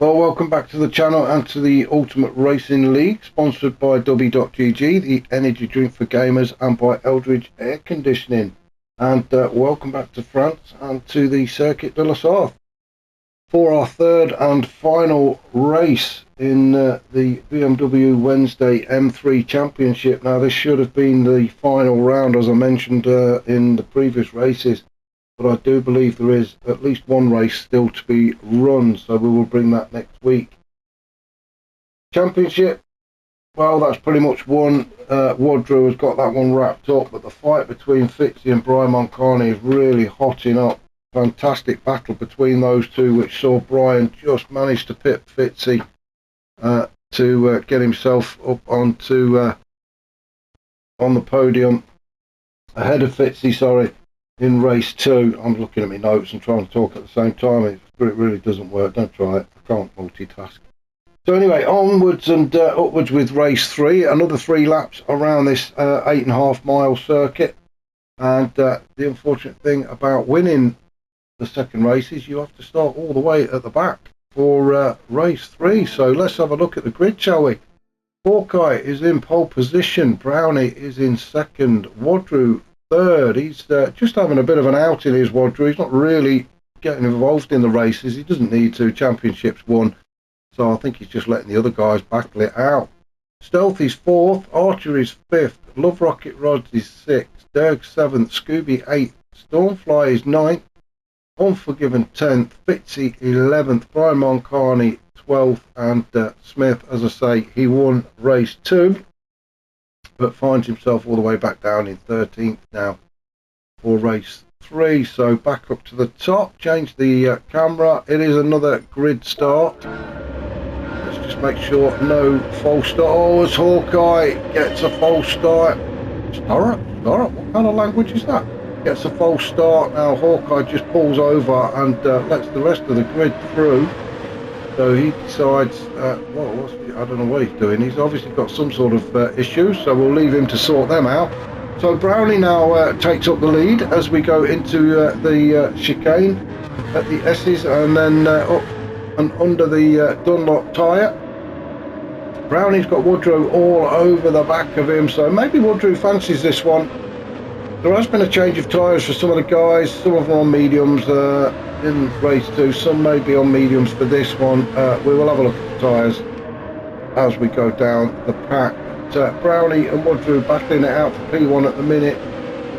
Well, welcome back to the channel and to the Ultimate Racing League, sponsored by W.GG, the energy drink for gamers, and by Eldridge Air Conditioning. And welcome back to France and to the Circuit de la Sarthe for our third and final race in the BMW Wednesday M3 Championship. Now, this should have been the final round, as I mentioned in the previous races. But I do believe there is at least one race still to be run, so we will bring that next week. Championship, well, that's pretty much won. Wadrow has got that one wrapped up, but the fight between Fitzy and Brian Moncani is really hotting up. Fantastic battle between those two, which saw Brian just manage to pit Fitzy to get himself up onto on the podium ahead of Fitzy, sorry. In race 2, I'm looking at my notes and trying to talk at the same time. It really doesn't work. Don't try it. I can't multitask. So anyway, onwards and upwards with race 3. Another 3 laps around this 8.5 mile circuit. And the unfortunate thing about winning the second race is you have to start all the way at the back for race 3. So let's have a look at the grid, shall we? Hawkeye is in pole position. Brownie is in second. Wadrow third. He's just having a bit of an outing, his Wadrow. He's not really getting involved in the races. He doesn't need to. Championships won. So I think he's just letting the other guys battle it out. Stealth is 4th. Archer is 5th. Love Rocket Rods is 6th. Derg 7th. Scooby 8th. Stormfly is 9th. Unforgiven 10th. Fitzy 11th. Brian Moncani 12th. And Smith, as I say, he won race 2. But finds himself all the way back down in 13th now for race 3. So back up to the top, change the camera. It is another grid start. Let's just make sure no false start. Oh, as Hawkeye gets a false start. Start? What kind of language is that? Gets a false start. Now Hawkeye just pulls over and lets the rest of the grid through. So he decides, I don't know what he's doing. He's obviously got some sort of issue, so we'll leave him to sort them out. So Brownie now takes up the lead as we go into the chicane at the S's, and then up and under the Dunlop tyre. Brownie's got Wadrow all over the back of him, so maybe Wadrow fancies this one. There has been a change of tyres for some of the guys, some of them on mediums in race 2, some may be on mediums for this one. We will have a look at the tyres as we go down the pack. Brownie and Wadrow battling it out for P1 at the minute.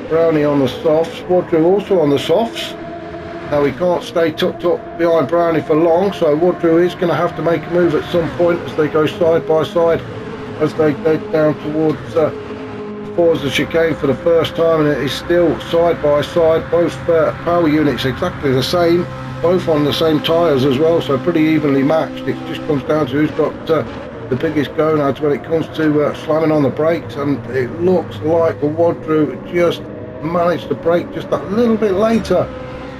Brownie on the softs, Wadrow also on the softs. Now he can't stay tucked up behind Brownie for long, so Wadrow is going to have to make a move at some point as they go side by side, as they go down towards Forza chicane for the first time, and it is still side by side, both power units exactly the same, both on the same tyres as well, so pretty evenly matched. It just comes down to who's got the biggest gonads when it comes to slamming on the brakes, and it looks like Wadrow just managed to brake just that little bit later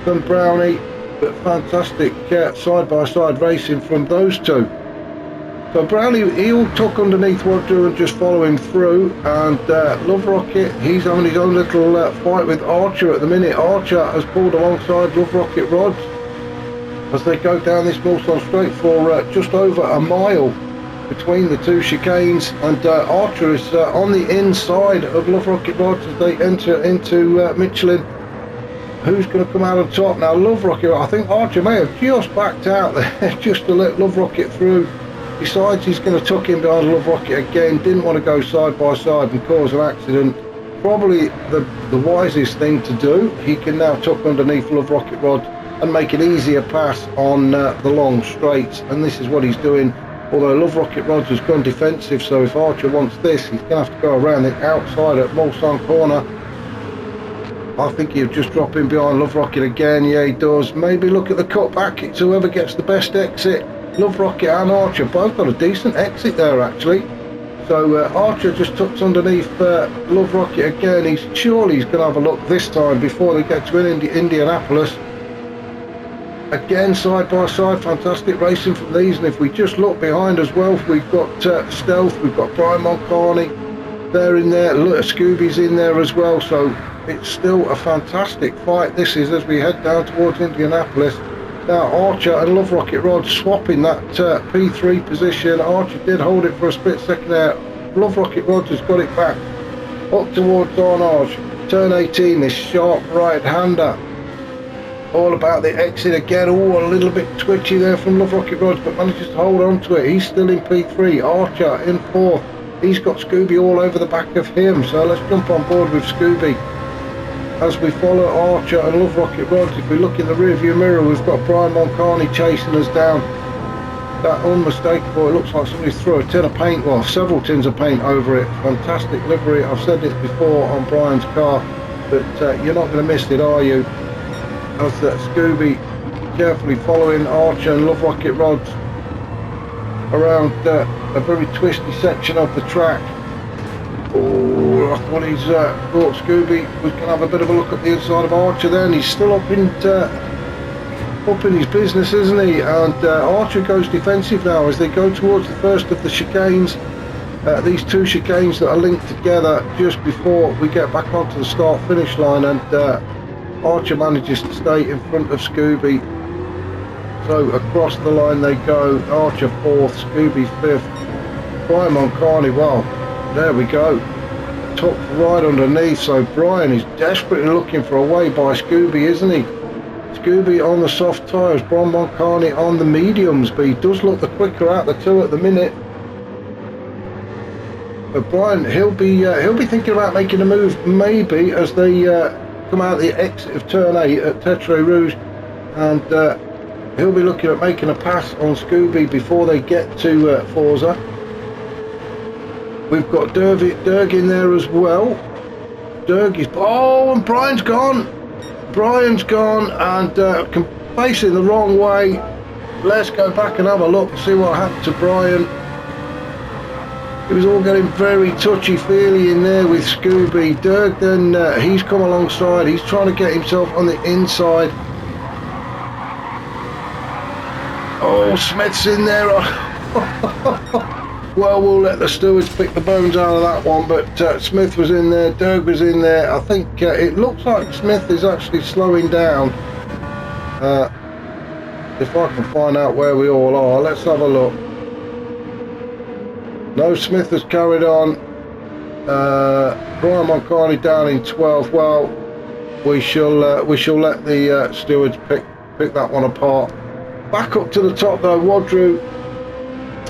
than Brownie, but fantastic side by side racing from those two. So Brownie, he'll tuck underneath Wadrow and just follow him through, and Love Rocket, he's having his own little fight with Archer at the minute. Archer has pulled alongside Love Rocket Rods as they go down this Millstone Straight for just over a mile between the two chicanes, and Archer is on the inside of Love Rocket Rods as they enter into Michelin. Who's going to come out on top now? Love Rocket, I think Archer may have just backed out there just to let Love Rocket through. Decides he's going to tuck in behind Love Rocket again. Didn't want to go side by side and cause an accident. Probably the wisest thing to do. He can now tuck underneath Love Rocket Rod and make an easier pass on the long straights, and this is what he's doing. Although Love Rocket Rods has gone defensive, so if Archer wants this, he's going to have to go around the outside at Mulsanne corner. I think he'll just drop in behind Love Rocket again. Yeah, he does. Maybe look at the cutback. It's whoever gets the best exit. Love Rocket and Archer both got a decent exit there, actually. So Archer just tucks underneath Love Rocket again. He's going to have a look this time before they get to Indianapolis. Again, side by side, fantastic racing from these. And if we just look behind as well, we've got Stealth, we've got Brian Moncani, they're in there, Scooby's in there as well. So it's still a fantastic fight this is as we head down towards Indianapolis. Now Archer and Love Rocket Rod swapping that P3 position. Archer did hold it for a split second there. Love Rocket Rod has got it back up towards Arnage. Turn 18, this sharp right-hander. All about the exit again. Oh, a little bit twitchy there from Love Rocket Rods, but manages to hold on to it. He's still in P3. Archer in 4th. He's got Scooby all over the back of him, so let's jump on board with Scooby as we follow Archer and Love Rocket Rods. If we look in the rear view mirror, we've got Brian Moncani chasing us down. That unmistakable, it looks like somebody threw a tin of paint, well, several tins of paint over it. Fantastic livery. I've said it before on Brian's car, but you're not going to miss it, are you? As Scooby carefully following Archer and Love Rocket Rods around a very twisty section of the track. Oh, I thought thought Scooby was going to have a bit of a look at the inside of Archer then. He's still up in his business, isn't he? And Archer goes defensive now as they go towards the first of the chicanes. These two chicanes that are linked together just before we get back onto the start-finish line, and Archer manages to stay in front of Scooby. So across the line they go. Archer 4th, Scooby 5th. Brian Moncani, well, there we go. Top right underneath. So Brian is desperately looking for a way by Scooby, isn't he? Scooby on the soft tyres, Brian Moncani on the mediums, but he does look the quicker out of the two at the minute. But Brian, he'll be thinking about making a move maybe as they come out the exit of turn 8 at Tetre Rouge, and he'll be looking at making a pass on Scooby before they get to Forza. We've got Derg in there as well. Derg is, oh, and Brian's gone and facing the wrong way. Let's go back and have a look and see what happened to Brian. It was all getting very touchy-feely in there with Scooby. Derg then, he's come alongside. He's trying to get himself on the inside. Oh, Smith's in there. Well, we'll let the stewards pick the bones out of that one, but Smith was in there, Derg was in there. I think it looks like Smith is actually slowing down. If I can find out where we all are, let's have a look. No, Smith has carried on. Brian Moncani down in 12th. Well, we shall let the stewards pick that one apart. Back up to the top though, Wadru.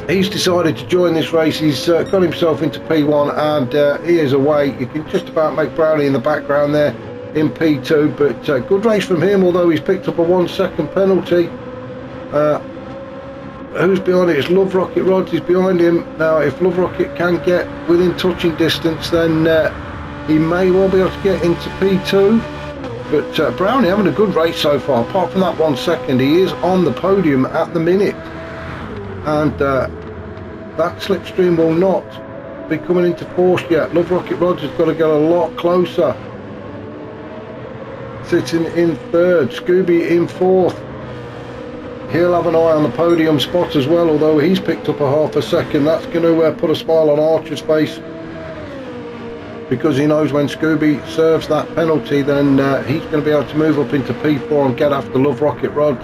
He's decided to join this race. He's got himself into P1 and he is away. You can just about make Brownie in the background there in P2, but good race from him, although he's picked up a 1 second penalty. Who's behind it? It's Love Rocket Rods is behind him. Now if Love Rocket can get within touching distance, then he may well be able to get into P2. But Brownie having a good race so far. Apart from that 1 second, he is on the podium at the minute. And that slipstream will not be coming into force yet. Love Rocket Rods has got to get a lot closer. Sitting in 3rd, Scooby in 4th. He'll have an eye on the podium spot as well, although he's picked up a half a second. That's going to put a smile on Archer's face, because he knows when Scooby serves that penalty, then he's going to be able to move up into P4 and get after Love Rocket Rod.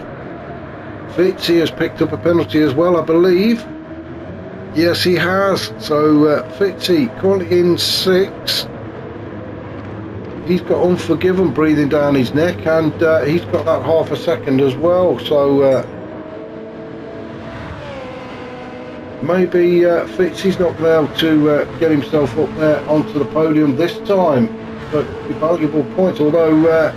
Fitzy has picked up a penalty as well, I believe. Yes, he has. So Fitzy currently in 6th. He's got Unforgiven breathing down his neck, and he's got that half a second as well. So maybe Fitzy's not going to be able to get himself up there onto the podium this time, but valuable points. Although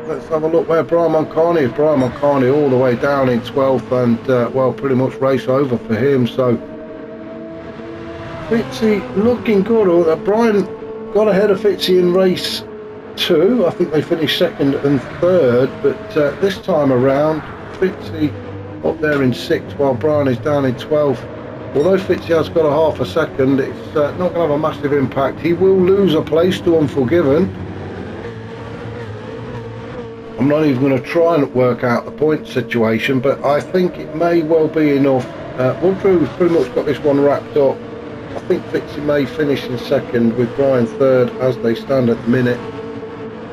let's have a look where Brian Moncani is. Brian Moncani all the way down in 12th, and well, pretty much race over for him. So Fitzy looking good. Brian got ahead of Fitzy in race 2. I think they finished 2nd and 3rd, but this time around Fitzy up there in 6th while Brian is down in 12th. Although Fitzy has got a half a second, it's not going to have a massive impact. He will lose a place to Unforgiven. I'm not even going to try and work out the point situation, but I think it may well be enough. Woodrow's pretty much got this one wrapped up. I think Fitzy may finish in 2nd with Brian 3rd as they stand at the minute.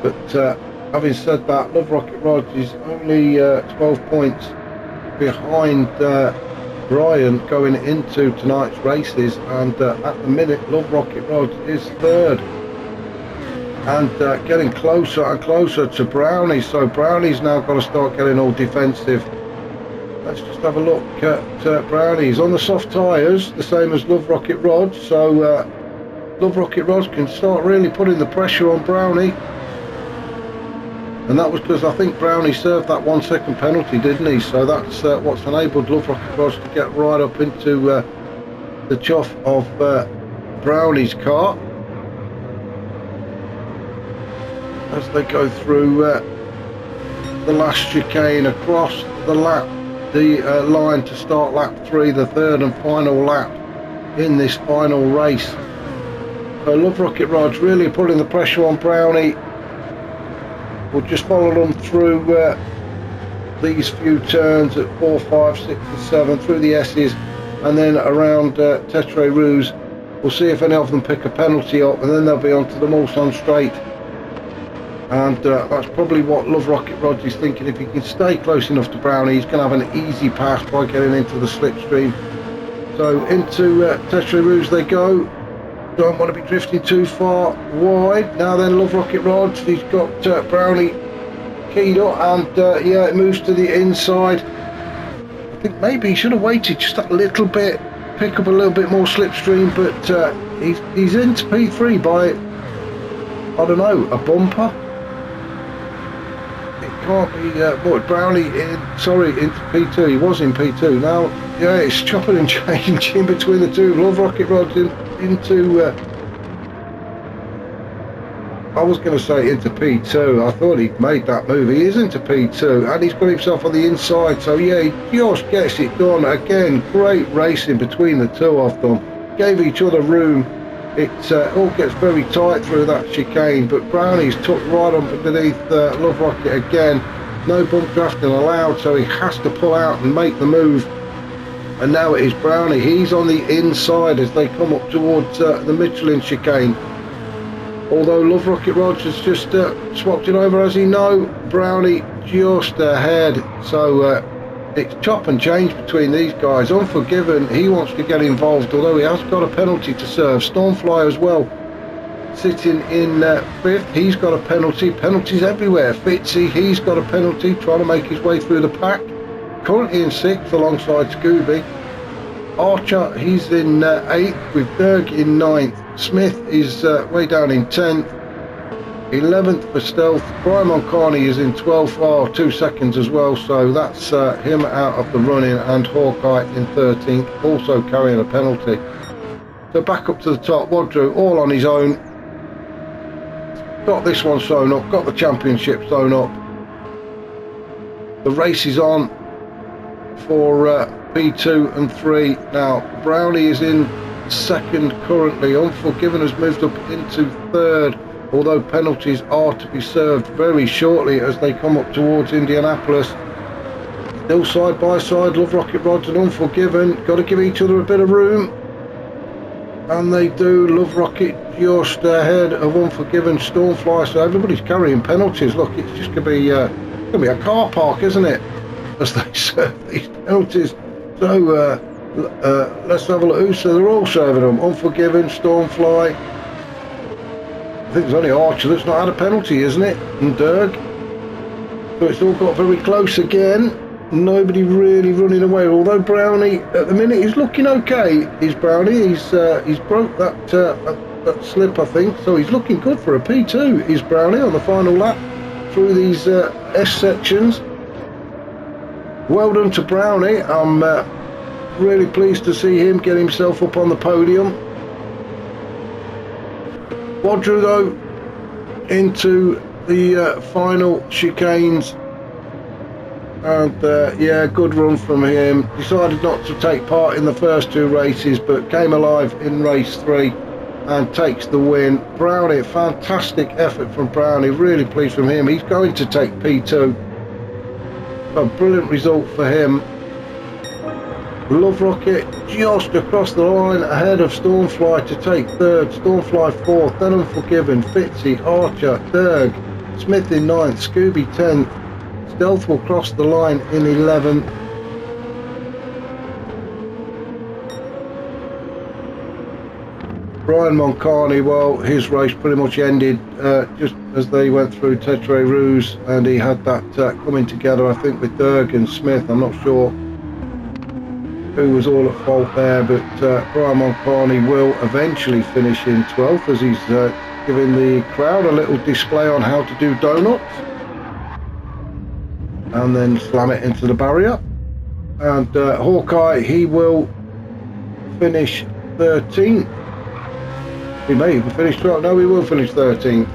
But Having said that, Love Rocket Rods is only 12 points behind Brian going into tonight's races, and at the minute Love Rocket Rods is third, and getting closer and closer to Brownie. So Brownie's now got to start getting all defensive. Let's just have a look at Brownie's on the soft tyres, the same as Love Rocket Rods, so Love Rocket Rods can start really putting the pressure on Brownie. And that was because I think Brownie served that 1 second penalty, didn't he? So that's what's enabled Love Rocket Rods to get right up into the chuff of Brownie's car as they go through the last chicane across the line to start lap 3, the third and final lap in this final race. So Love Rocket Rods really putting the pressure on Brownie. We'll just follow them through these few turns at 4, 5, 6 and 7 through the S's, and then around Tetre Rouge. We'll see if any of them pick a penalty up, and then they'll be onto the Mulsanne straight. And that's probably what Love Rocket Rods is thinking. If he can stay close enough to Brownie, he's going to have an easy pass by getting into the slipstream. So into Tetre Rouge they go. Don't want to be drifting too far wide. Now then, Love Rocket Rods, he's got Brownie keyed up, and yeah, it moves to the inside. I think maybe he should have waited just a little bit, pick up a little bit more slipstream, but he's into P3 by, I don't know, a bumper. It can't be, but Brownie into P2. He was in P2. Now, yeah, it's chopping and changing between the two. Love Rocket Rods into I was going to say into P2. I thought he'd made that move. He is into P2, and he's got himself on the inside, so yeah, he just gets it done. Again, great racing between the two of them, gave each other room. It all gets very tight through that chicane, but Brownie's tucked right underneath Love Rocket again. No bump drafting allowed, so he has to pull out and make the move. And now it is Brownie. He's on the inside as they come up towards the Michelin chicane. Although Love Rocket Rods has just swapped it over, as he know, Brownie just ahead. So it's chop and change between these guys. Unforgiven, he wants to get involved, although he has got a penalty to serve. Stormfly as well, sitting in 5th. He's got a penalty. Penalties everywhere. Fitzy, he's got a penalty, trying to make his way through the pack. Currently in 6th alongside Scooby. Archer, he's in 8th with Berg in 9th. Smith is way down in 10th. 11th for Stealth. Brian Moncani is in 12th, 2 seconds as well, so that's him out of the running, and Hawkeye in 13th, also carrying a penalty. So back up to the top, Wadru all on his own. Got this one sewn up, got the championship sewn up. The race is on for P2 and 3. Now Brownie is in 2nd currently. Unforgiven has moved up into 3rd, although penalties are to be served very shortly as they come up towards Indianapolis. Still side by side, Love Rocket Rods and Unforgiven. Got to give each other a bit of room, and they do. Love Rocket just ahead of Unforgiven. Stormfly, so everybody's carrying penalties. Look, it's just going to be a car park, isn't it, as they serve these penalties. So let's have a look. So they're all serving them. Unforgiven, Stormfly. I think there's only Archer that's not had a penalty, isn't it? And Derg. So it's all got very close again. Nobody really running away. Although Brownie, at the minute, he's looking okay. He's Brownie. He's broke that slip, I think. So he's looking good for a P2. He's Brownie on the final lap through these S sections. Well done to Brownie. I'm really pleased to see him get himself up on the podium. Wadru though into the final chicanes, and yeah, good run from him. Decided not to take part in the first 2 races, but came alive in race 3 and takes the win. Brownie, fantastic effort from Brownie, really pleased from him. He's going to take P2. A brilliant result for him. Love Rocket just across the line ahead of Stormfly to take 3rd. Stormfly 4th, then Unforgiven, Fitzy, Archer, Derg, Smith in 9th, Scooby 10th, Stealth will cross the line in 11th. Brian Moncani, well, his race pretty much ended just as they went through Tetre Rouge, and he had that coming together, I think, with Derg and Smith. I'm not sure who was all at fault there, but Brian Moncani will eventually finish in 12th as he's giving the crowd a little display on how to do donuts, and then slam it into the barrier. And Hawkeye, he will finish 13th. He may even finish 12th. No, he will finish 13th.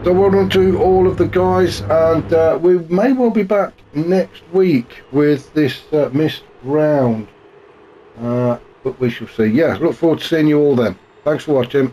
So well done to all of the guys, and we may well be back next week with this missed round, but we shall see. Yeah, look forward to seeing you all then. Thanks for watching.